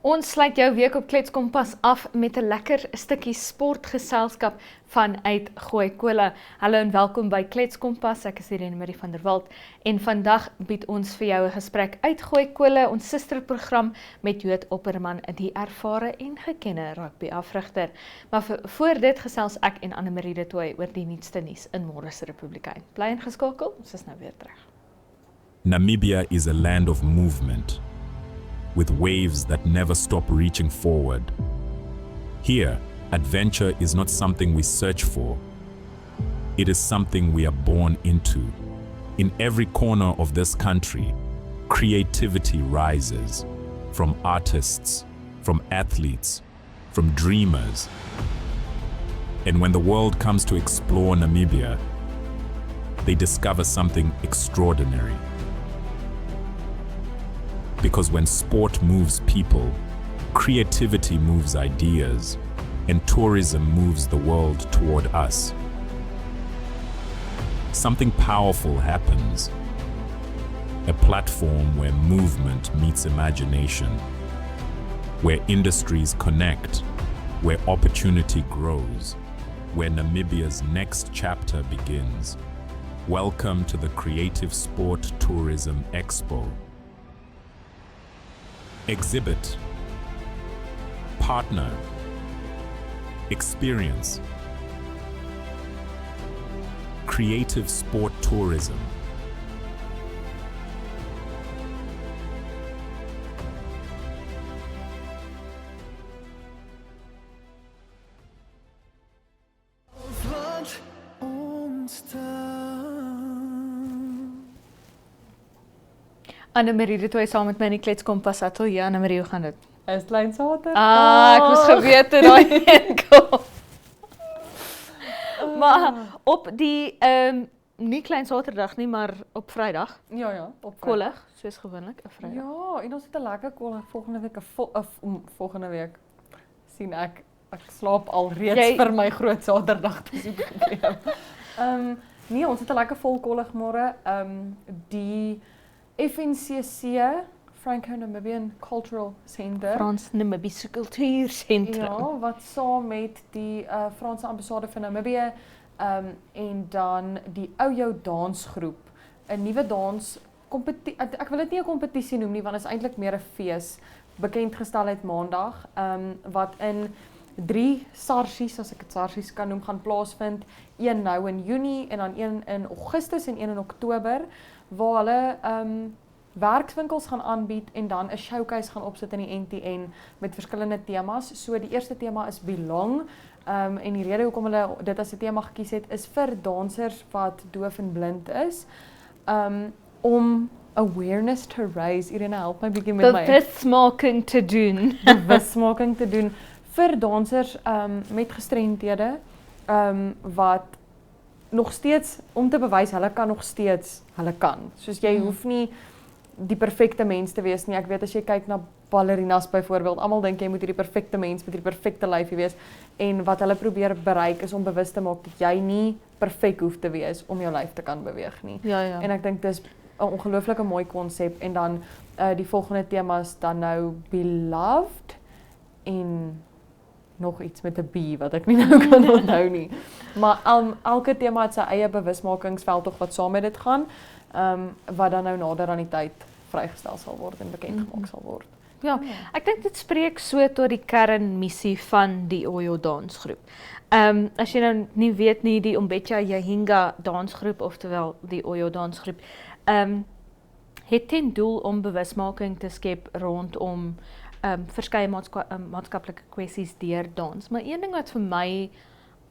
Ons sluit jou week op Kletskompas af met 'n lekker stukkie sportgeselskap vanuit Gooikolle. Hallo en welkom by Kletskompas. Ek is Irene Marie van der Walt en vandag bied ons vir jou 'n gesprek uit Gooikolle, ons susterprogram met Jood Opperman, die ervare en gekende rugby-afrigter. Maar voor dit gesels ek en Annemarie de Tooy oor die nuutste nuus in Môre se Republikein. Bly ingeskakel, ons is nou weer terug. Namibia is a land of movement, with waves that never stop reaching forward. Here, adventure is not something we search for. It is something we are born into. In every corner of this country, creativity rises, from artists, from athletes, from dreamers. And when the world comes to explore Namibia, they discover something extraordinary. Because when sport moves people, creativity moves ideas, and tourism moves the world toward us. Something powerful happens. A platform where movement meets imagination, where industries connect, where opportunity grows, where Namibia's next chapter begins. Welcome to the Creative Sport Tourism Expo. Exhibit, partner, experience. Creative Sport Tourism. Annemarie de Tooy saam met my in die Kletskompas ateljee. Annemarie, hoe gaan dit? Is klein Saterdag. Ek moes geweet het daai een kom. Maar op die nie klein Saterdag nie, maar op Vrydag, Ja, op kollig, soos gewoonlik, 'n Vrydag. Ja, en ons het 'n lekker kollig volgende week sien ek slaap al reeds vir my groot Saterdag, dis die probleem. Nee, ons het 'n lekker vol kollig môre. Die FNCC, Franco-Namibian Cultural Centre. Frans-Namibiese Kultuursentrum. Ja, wat saam met die Franse ambassade van Namibië en dan die Oyo dansgroep, 'n nuwe dans ek wil dit nie 'n kompetisie noem nie, want dit is eintlik meer 'n fees, bekend gestel uit Maandag, wat in 3 sarsies, as ek dit sarsies kan noem, gaan plaasvind. Een nou in Junie en dan een in Augustus en een in Oktober, waar hulle werkswinkels gaan aanbied en dan 'n showcase gaan opsit in die NTN met verskillende temas. So die eerste tema is Belong, en die rede hoekom hulle dit as 'n tema gekies het, is vir dansers wat doof en blind is, om awareness to raise. Irene, help my bietjie met my Bewusmaking te doen. bewusmaking te doen vir dansers met gestremdhede, wat nog steeds, om te bewys, hulle kan nog steeds, hulle kan. Soos jy hoef nie die perfekte mens te wees nie. Ek weet as jy kyk na ballerinas byvoorbeeld, almal dink jy moet hierdie perfekte mens met hierdie perfekte lyfie wees, en wat hulle probeer bereik is om bewus te maak dat jy nie perfek hoef te wees om jou lyf te kan beweeg nie. Ja. En ek dink dis 'n ongelooflike mooi konsep. En dan die volgende temas dan nou Beloved en nog iets met 'n B wat ek nie nou kan onthou nie. Maar elke tema het sy eie bewusmakingsveldtog wat saam met dit gaan, wat dan nou nader aan die tyd vrygestel sal word en bekend gemaak sal word. Ja, ek dink dit spreek so tot die kernmissie van die Oyo dansgroep. As jy nou nie weet nie, die Umbetja Yahinga dansgroep, oftewel die Oyo dansgroep, het ten doel om bewusmaking te skep rondom verskeie maatskaplike kwessies deur dans. Maar een ding wat vir my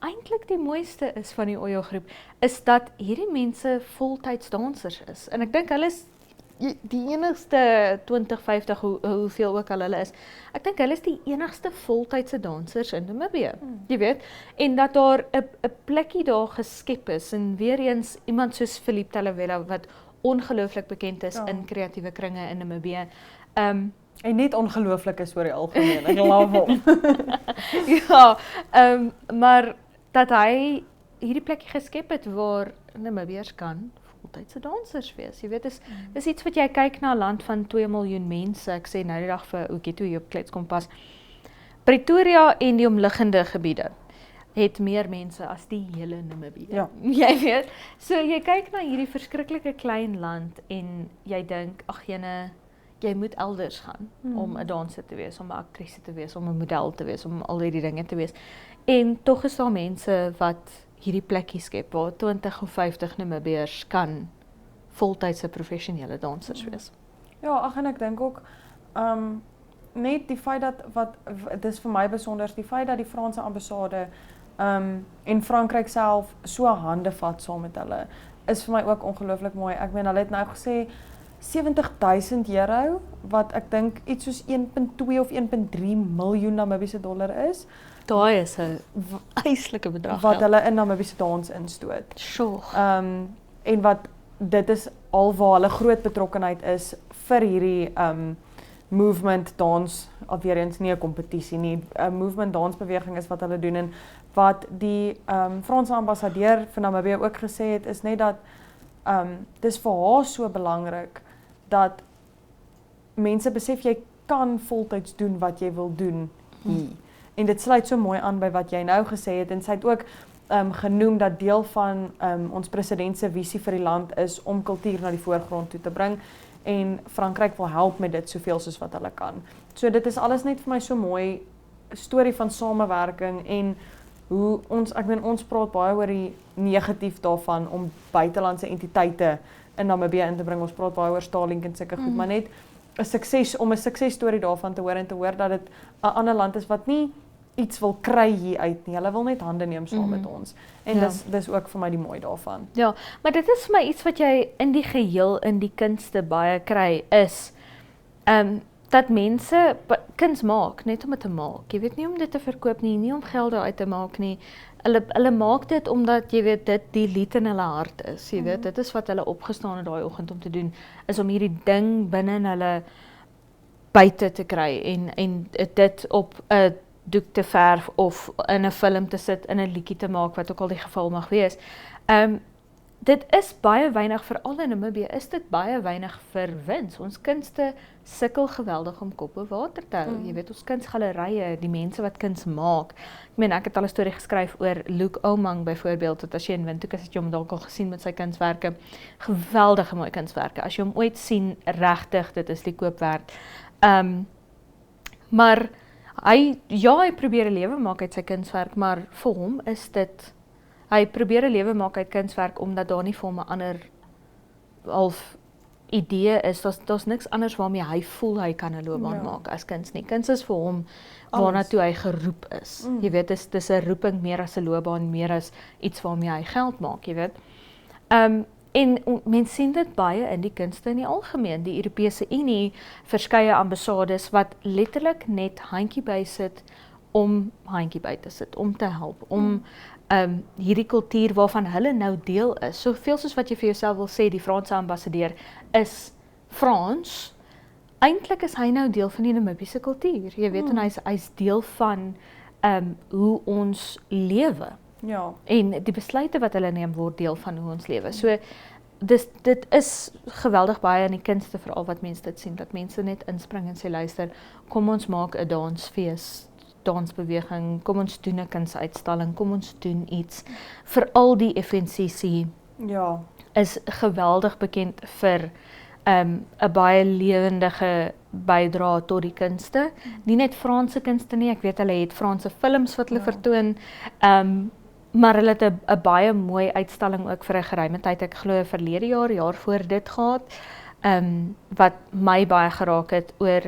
eintlik die mooiste is van die Oyo groep, is dat hierdie mense voltyds dansers is. En ek dink hulle is die enigste 2050, hoeveel ook al hulle is, ek dink hulle is die enigste voltydse dansers in Namibië, jy weet, en dat daar 'n plekkie daar geskep is, en weer eens iemand soos Philippe Talavera, wat ongelooflik bekend is in kreatiewe kringe in Namibië, En net ongelooflik is oor die algemeen, ek love hom. Ja, maar dat hy hierdie plekkie geskep het waar Namibiërs kan voltydse dansers wees. Jy weet, dis iets wat jy kyk na 'n land van 2 miljoen mense. Ek sê nou die dag vir Oekie toe hier op Kletskompas. Pretoria en die omliggende gebiede het meer mense as die hele Namibië. Ja. Jy weet, so jy kyk na hierdie verskriklike klein land en jy dink, ag jene, jy moet elders gaan om 'n danser te wees, om 'n aktrise te wees, om 'n model te wees, om al hierdie dinge te wees. En tog is daar mense wat hierdie plekkie skep waar 20 of 50 Namibiërs kan voltydse professionele dansers wees. Ja, ag en ek dink ook net die feit dat dis vir my besonder, die feit dat die Franse ambassade en Frankryk self so hande vat saam met hulle is vir my ook ongelooflik mooi. Ek meen hulle het nou gesê 70,000 euro wat ek dink iets soos 1.2 of 1.3 miljoen Namibiese dollar is. Daai is 'n eislike bedrag wat hulle in Namibiese dans instoot. Sjoe. En wat dit is alwaar hulle groot betrokkenheid is vir hierdie movement dans, alweer eens nie 'n kompetisie nie, 'n movement dansbeweging is wat hulle doen en wat die Franse ambassadeur van Namibië ook gesê het is net dat dis vir haar so belangrik dat mense besef jy kan voltyds doen wat jy wil doen hier. En dit sluit so mooi aan by wat jy nou gesê het en sy het ook genoem dat deel van ons president se visie vir die land is om kultuur na die voorgrond toe te bring en Frankryk wil help met dit soveel soos wat hulle kan. So dit is alles net vir my so mooi storie van samewerking en hoe ons praat baie oor die negatief daarvan om buitelandse entiteite in Namibië in te bring. Ons praat baie oor Starlink en sulke goed, maar net 'n suksesstorie daarvan te hoor en te hoor dat dit 'n ander land is wat nie iets wil kry hier uit nie. Hulle wil net hande neem saam met ons. En dis ook vir my die mooi daarvan. Ja, maar dit is vir my iets wat jy in die geheel in die kunste baie kry is dat mense kuns maak net om dit te maak. Jy weet nie om dit te verkoop nie om geld daaruit te maak nie. Hulle maak dit omdat jy weet dit die lied in hulle hart is. Jy weet, dit is wat hulle opgestaan het daai oggend om te doen, is om hierdie ding binne in hulle buite te kry en dit op 'n doek te verf of in 'n film te sit, in 'n liedjie te maak, wat ook al die geval mag wees. Dit is baie weinig, veral in Namibië, is dit baie weinig vir wins. Ons kunste sukkel geweldig om kop bo water te hou. Jy weet, ons kunsgalerye, die mense wat kuns maak. Ek meen, ek het al 'n storie geskryf oor Luke Omang byvoorbeeld, dat as jy in Windhoek is, het jy hom dalk al gesien met sy kunswerke. Geweldige mooi kunswerke. As jy hom ooit sien, regtig, dit is die koop werd. Maar hy probeer 'n lewe maak uit sy kunswerk, maar vir hom is dit hy probeer 'n lewe maak uit kunswerk omdat daar nie vir hom 'n ander half idee is. Daar's niks anders waarmee hy voel hy kan 'n loopbaan maak as kuns nie. Kuns is vir hom waarna toe hy geroep is. Jy weet, dis 'n roeping meer as 'n loopbaan, meer as iets waarmee hy geld maak, jy weet. En mense sien dit baie in die kunste in die algemeen. Die Europese Unie, verskeie ambassades wat letterlik net handjie by sit om handjie by te sit, om te help, om hierdie kultuur waarvan hulle nou deel is. Soveel soos wat jy vir jouself wil sê, die Franse ambassadeur is Frans. Eintlik is hy nou deel van die Namibiese kultuur. Jy weet, en hy's deel van hoe ons lewe. Ja. En die besluite wat hulle neem word deel van hoe ons lewe. So dit is geweldig baie in die kunste veral wat mense dit sien, dat mense net inspring en sê luister, kom ons maak 'n dansfees, dansbeweging, kom ons doen 'n kunsuitstalling, kom ons doen iets. Veral die FNCC is geweldig bekend vir 'n baie lewendige bydrae tot die kunste. Nie net Franse kunste nie, ek weet hulle het Franse films wat hulle vertoon, maar hulle het 'n baie mooi uitstalling ook vir 'n geruime tyd, ek glo verlede jaar voor dit gehad, wat my baie geraak het oor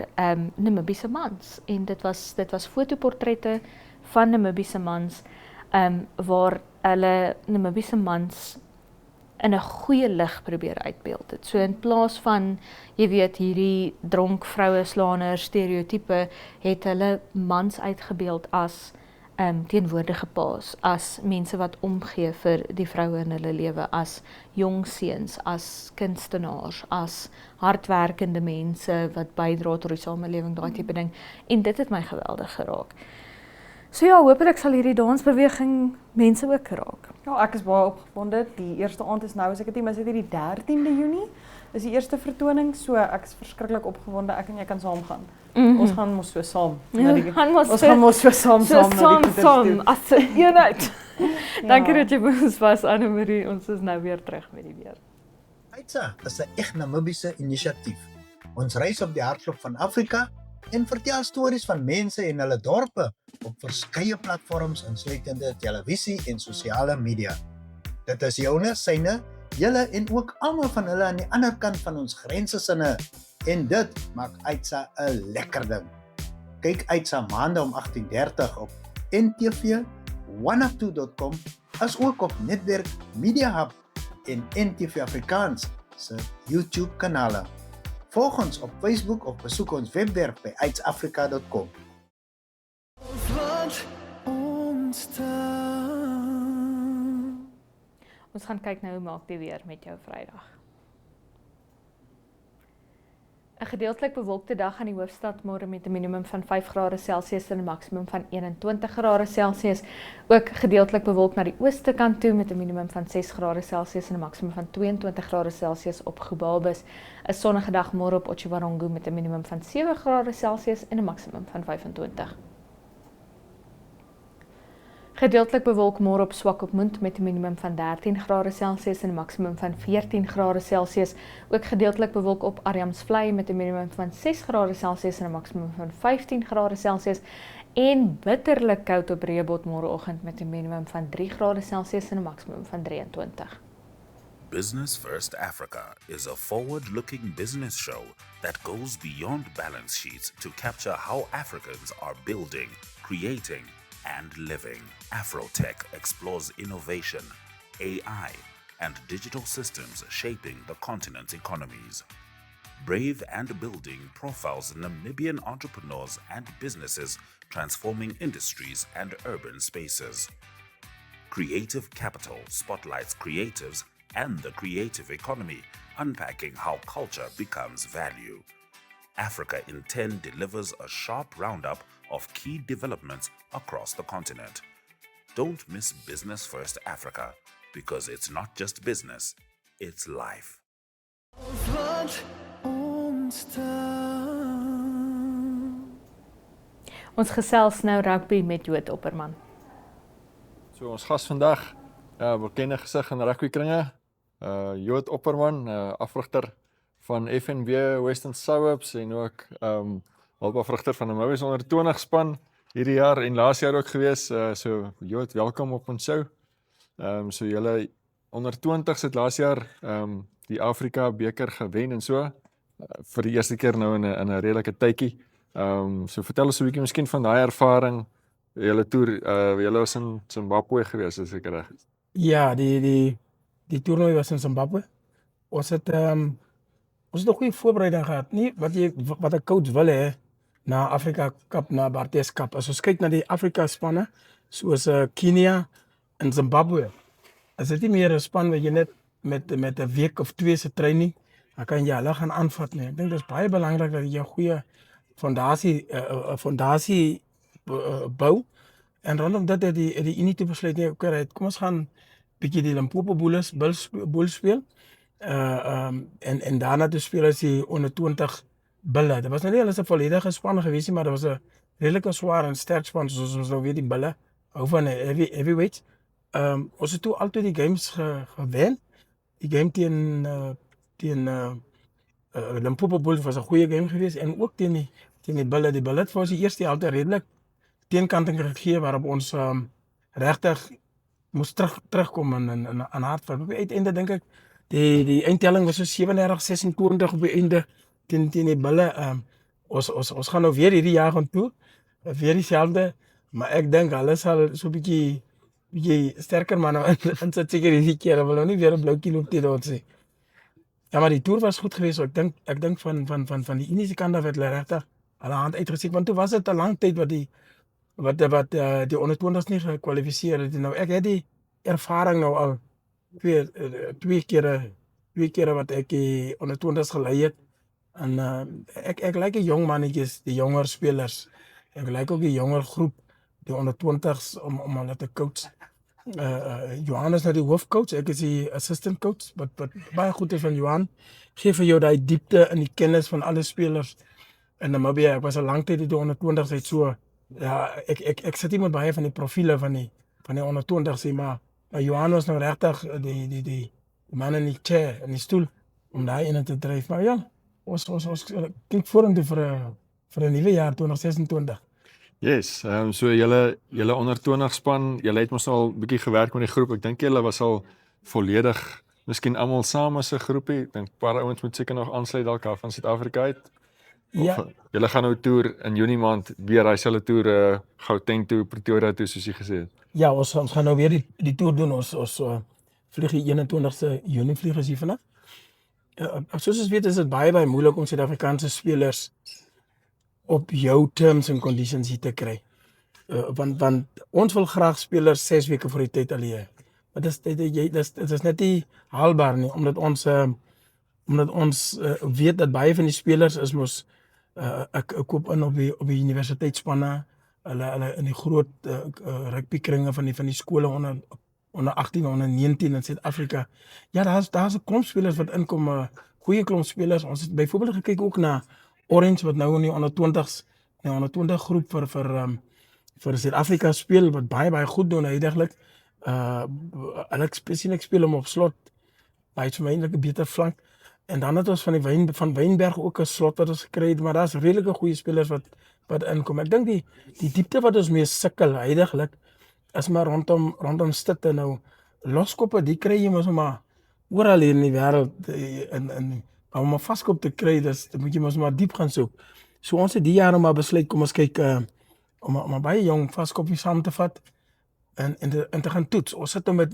Namibiese mans. En dit was fotoportrette van Namibiese mans, waar hulle Namibiese mans in 'n goeie lig probeer uitbeeld het. So in plaas van, jy weet, hierdie dronk vroue slaaners stereotipe, het hulle mans uitgebeeld as teenwoordige paas, as mense wat omgee vir die vroue in hulle lewe, as jong seuns, as kunstenaars, as hardwerkende mense wat bydra tot die samelewing, daai tipe ding. En dit het my geweldig geraak. So ja, hopelik sal hierdie dansbeweging mense ook raak. Ja, ek is baie opgewonde. Die eerste aand is nou, as ek dit nie mis het, die 13de Junie. Dis die eerste vertoning, so ek is verskriklik opgewonde. Ek en jy kan saam gaan. Ons gaan mos so saam na die ons gaan mos so saam na die saam as 'n eenheid. Dankie dat jy by ons was, Anne-Marie. Ons is nou weer terug met die weer. Aitsa is 'n eg Namibiese inisiatief. Ons reis op die hartklop van Afrika en vertel stories van mense en hulle dorpe op verskeie platforms insluitende televisie en sosiale media. Dit is joune, syne, julle en ook almal van hulle aan die ander kant van ons grense sinne. En dit maak Aitsa 'n lekker ding. Kyk Aitsa maande om 18:30 op NTV, oneoftoe.com, as ook op Netwerk Media Hub en NTV Afrikaans se YouTube kanale. Volg ons op Facebook of besoek ons webwerf by aitsafrika.com. Ons gaan kyk nou hoe maak die weer met jou Vrydag. 'n Gedeeltelik bewolkte dag aan die hoofstad môre met 'n minimum van 5 grade Celsius en 'n maksimum van 21 grade Celsius. Ook gedeeltelik bewolk na die ooste kant toe met 'n minimum van 6 grade Celsius en 'n maksimum van 22 grade Celsius op Gobabis. 'n Sonnige dag môre op Otjiwarongo met 'n minimum van 7 grade Celsius en 'n maksimum van 25. Gedeeltelik bewolk môre op Swakopmund met 'n minimum van 13 grade Celsius en 'n maksimum van 14 grade Celsius. Ook gedeeltelik bewolk op Arnhamsvlei met 'n minimum van 6 grade Celsius en 'n maksimum van 15 grade Celsius. En bitterlik koud op Rehobot môreoggend met 'n minimum van 3 grade Celsius en 'n maksimum van 23. Business First Africa is a forward-looking business show that goes beyond balance sheets to capture how Africans are building, creating, and living. Afrotech explores innovation, AI, and digital systems shaping the continent's economies. Brave and Building profiles Namibian entrepreneurs and businesses transforming industries and urban spaces. Creative Capital spotlights creatives and the creative economy, unpacking how culture becomes value. Africa in 10 delivers a sharp roundup of key developments across the continent. Don't miss Business First Africa, because it's not just business, it's life. Ons gesels nou rugby met Jood Opperman. So ons gas vandag, bekende gesig in rugbykringe, Jood Opperman, afrigter van FNB Western Suburbs en ook hulpafrigter van die Namibië onder 20 span hierdie jaar en laas jaar ook gewees. So Jood, welkom op ons show. So julle onder 20s het laas jaar die Afrika beker gewen en so vir die eerste keer nou in 'n redelike tydjie. So vertel ons 'n bietjie miskien van daai ervaring. Julle toer, julle was in Zimbabwe gewees, as ek reg is. Ja, die toernooi was in Zimbabwe. Ons het 'n goeie voorbereiding gehad. Nie wat 'n coach wil hê na Afrika Cup, na Bartes Cup. As ons kyk na die Afrika spanne soos Kenia en Zimbabwe, is dit nie meer 'n span wat jy net met 'n week of 2 se training dan kan jy hulle gaan aanvat nie. Ek dink dit is baie belangrik dat jy 'n goeie fondasie bou. En rondom dit het die Unie toe besluit, nee, okay, kom ons gaan bietjie die Limpopo Bulls speel. En daarna toe speel as die onder 20 Bulle. Dit was nou nie hulle 'n volledige span gewees nie, maar dit was 'n redelike swaar en sterk span, soos ons nou weet die Bulle hou van heavyweights. Ons het toe altyd die games gewen. Die game teen Limpopo Bulls was 'n goeie game geweest en ook teen die Bulle. Die Bulle het vir ons die eerste helfte redelik teenkanting gegee waarop ons regtig moes terugkom in Hartford. Op die uiteinde dink ek die eindtelling was so 37-26 op die einde teen die Bulle. Ons gaan nou weer hierdie jaar gaan toe, weer dieselfde, maar ek dink hulle sal so 'n bietjie sterker manne in sit seker hierdie keer. Hulle wil nou nie weer 'n blou kiloop teen ons sê. Ja, maar die toer was goed geweest. Ek dink van die Unie se kant af het hulle regtig hulle hand uitgesteek, want toe was dit 'n lang tyd wat die onder 20's nie gekwalifiseer het. Nou ek het die ervaring nou al twee kere wat ek die onder 20's gelei het. En ek like die jong mannetjies, die jonger spelers. Ek like ook die jonger groep die onder 20s om hulle te coach. Johan is nou die hoofcoach, ek is die assistant coach, wat baie goed is van Johan, gee vir jou die diepte in die kennis van alle spelers in Namibia. Ek was 'n lang tyd die onder 20s uit so, ja, ek sit nie met baie van die profiele van die onder 20s nie, maar Johan was nou regtig die man in die chair, in die stoel, om daai ene te dryf. Maar ja, ons kyk vorentoe vir 'n nuwe jaar 2026. Yes, so julle onder 20 span, julle het mos al 'n bietjie gewerk met die groep. Ek dink julle was al volledig, miskien almal saam as 'n groepie. Ek dink 'n paar ouens moet seker nog aansluit dalk af van Suid-Afrika uit. Ja, Julle gaan nou toer in Junie maand weer hy selfe toer Gauteng toe, Pretoria toe soos jy gesê het. ja, ons gaan nou weer die toer doen. Ons vlieg die 21ste Junie vlieg as hier vanaf. Soos ons weet is dit baie moeilik om Suid-Afrikaanse spelers op jou terms and conditions hier te kry. Want ons wil graag spelers 6 weke voor die tyd al hê. Maar dit is net nie haalbaar nie, omdat ons weet dat baie van die spelers is mos ek koop in op die universiteitsspanne, hulle in die groot rugbykringe van die skole onder 18 en onder 19 in Suid-Afrika. Ja, daar's 'n klomp spelers wat inkom, goeie klomp spelers. Ons het byvoorbeeld gekyk ook na Orange wat nou in die onder 20s, die onder 20 groep vir Suid-Afrika speel, wat baie goed doen heidaglik. Hulle spesifiek speel hom op slot, baie vir my eintlik 'n beter flank. En dan het ons van Wynberg ook 'n slot wat ons gekry het, maar daar's redelike goeie spelers wat inkom. Ek dink die diepte wat ons mee sukkel heidaglik is maar rondom Stitte nou. Loskoppe, die kry jy mos maar oral hier in die wêreld om 'n vaskop te kry, dan moet jy mos maar diep gaan soek. So ons het die jaar maar besluit, kom ons kyk om 'n baie jong vaskoppie saam te vat en te gaan toets. Ons sit hom met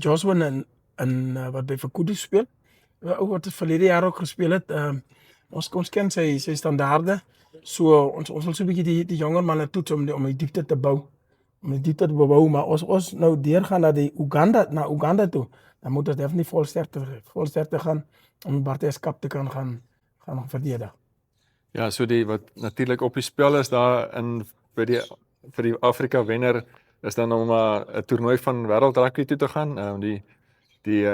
Joshua en wat by Verkoelie speel. Ook wat verlede jaar ook gespeel het. Ons ken sy standaarde. So ons wil so 'n bietjie die jonger manne toets om die diepte te bou. Maar ons nou deurgaan na Uganda toe. Dan moet ons definitief volsterkte gaan om die Barteskap te gaan verdedig. Ja, so wat natuurlik op die spel is daar vir die Afrika wenner is dan om 'n toernooi van wêreld rugby toe te gaan. Die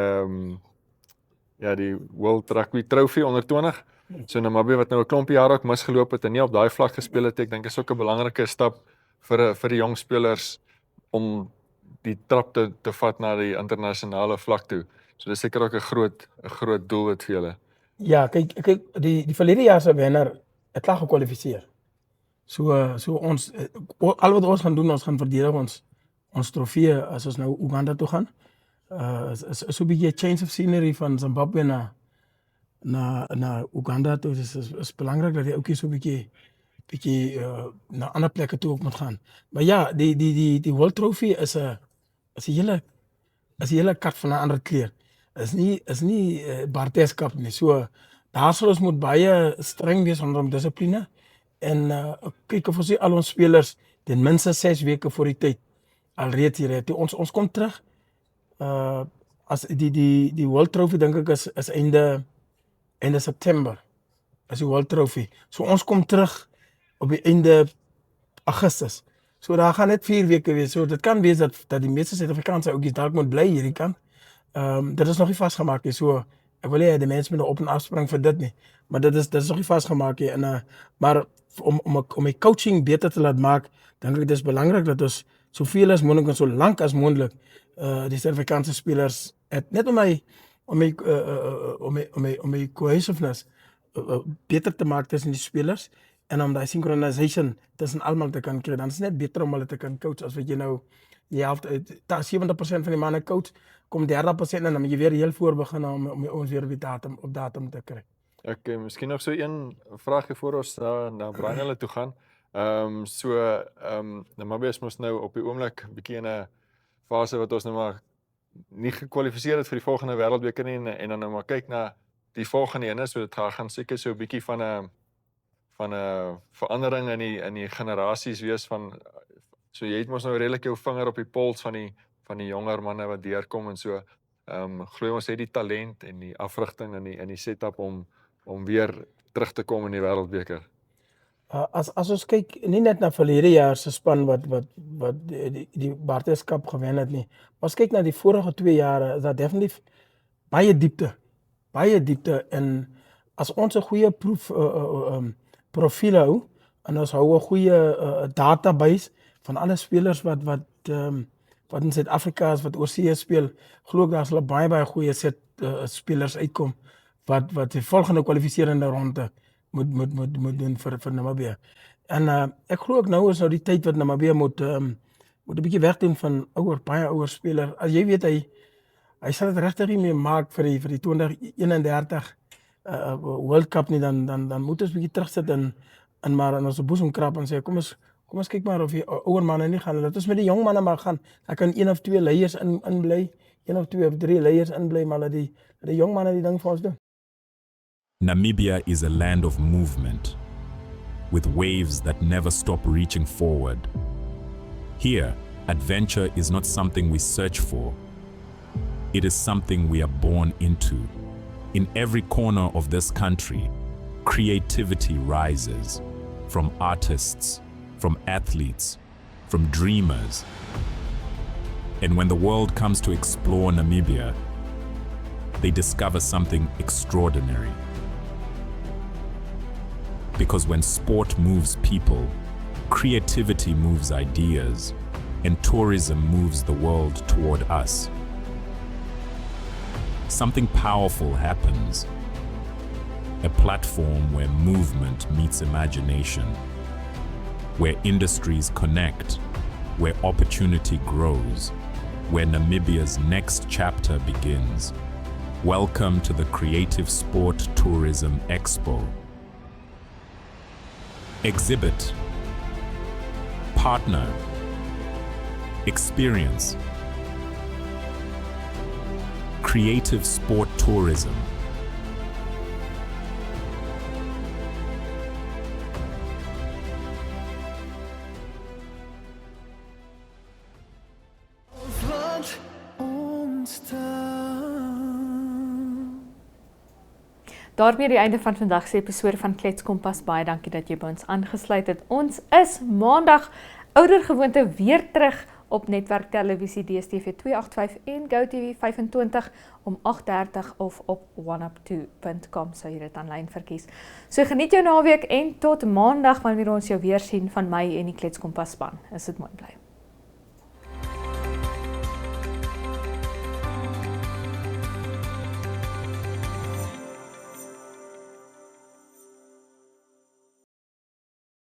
World Rugby Trophy onder 20. So Namibia wat nou 'n klompie jare ook misgeloop het en nie op daai vlak gespeel het, ek dink is ook 'n belangrike stap vir die jong spelers om die trap te vat na die internasionale vlak toe. So dis seker ook 'n groot doelwit vir julle. Ja, kyk die verlede jaar se wenner het klaar gekwalifiseer. So ons al wat ons gaan doen, ons gaan verdedig ons trofee as ons nou Uganda toe gaan. Is so 'n bietjie 'n change of scenery van Zimbabwe na Uganda toe. Dis is belangrik dat die ouetjies so 'n bietjie na ander plekke toe ook moet gaan. Maar ja, die World Trophy is 'n hele kat van 'n ander kleur. Is nie Barteskap nie. So daar sal ons moet baie streng wees rondom dissipline en kyk of ons al ons spelers ten minste 6 weke voor die tyd alreeds hier het. Ons kom terug as die World Trophy dink ek is einde September. As die World Trophy. So ons kom terug op die einde Augustus. So daar gaan net 4 weke wees. So dit kan wees dat die meeste Suid-Afrikaanse ouetjies dalk moet bly hierdie kant. Dit is nog nie vasgemaak nie. So ek wil nie die mense met op en afspring vir dit nie. Maar dit is nog nie vasgemaak nie. Maar om my coaching beter te laat maak, dink ek dit is belangrik dat ons soveel as moontlik en so lank as moontlik die Suid-Afrikaanse spelers net om my cohesiveness beter te maak tussen die spelers en om die synchronization tussen almal te kan kry. Dan is dit net beter om hulle te kan coach as wat jy nou die helfte 70% van die manne coach, kom 30% en dan moet jy weer heel voor begin om ons weer op datum te kry. Ek miskien nog so een vraagie voor ons na Brian hulle toe gaan. Namibia is mos nou op die oomblik bietjie in 'n fase wat ons nou maar nie gekwalifiseer het vir die volgende wêreldbeker nie en dan nou maar kyk na die volgende ene, so dit gaan seker so 'n bietjie van 'n verandering in die generasies wees van so jy het mos nou redelik jou vinger op die pols van die jonger manne wat deurkom en so glo ons het die talent en die afrigting en die setup om weer terug te kom in die wêreldbeker. As ons kyk nie net na verlede jaar se span wat die Bartes Cup gewen het nie, maar as kyk na die vorige 2 jare, is daar definitief baie diepte en as ons 'n goeie profiel hou en ons hou 'n goeie database van alle spelers wat in Suid-Afrika is, wat oorsee speel, glo ek daar sal 'n baie goeie set spelers uitkom wat die volgende kwalifiserende ronde moet doen vir Namibië. En ek glo ook nou is nou die tyd wat Namibië moet 'n bietjie werk doen van baie ouer speler. As jy weet hy sal dit regtig nie meer maak vir die 2031 World Cup nie, dan moet ons bietjie terugsit en maar in ons boesem krap en sê kom ons kyk maar of die ouer manne nie gaan, laat ons met die jong manne maar gaan. Daar kan 1 of 2 leiers inbly, 1 of 2 of 3 leiers inbly, maar laat die jong manne die ding vir ons doen. Namibia is a land of movement, with waves that never stop reaching forward. Here, adventure is not something we search for. It is something we are born into. In every corner of this country, creativity rises, from artists, from athletes, from dreamers. And when the world comes to explore Namibia, they discover something extraordinary. Because when sport moves people, creativity moves ideas, and tourism moves the world toward us. Something powerful happens. A platform where movement meets imagination, where industries connect, where opportunity grows, where Namibia's next chapter begins. Welcome to the Creative Sport Tourism Expo. Exhibit, partner, experience. Creative Sport Tourism. Daarmee die einde van vandag se episode van Klets Kompas. Baie dankie dat jy by ons aangesluit het. Ons is Maandag oudergewoonte weer terug op Netwerk Televisie DStv 285 en GoTV 25 om 8:30 of op oneup2.com sou jy dit aanlyn verkies. So geniet jou naweek en tot Maandag wanneer ons jou weer sien van my en die Klets Kompas span. Is dit mooi bly.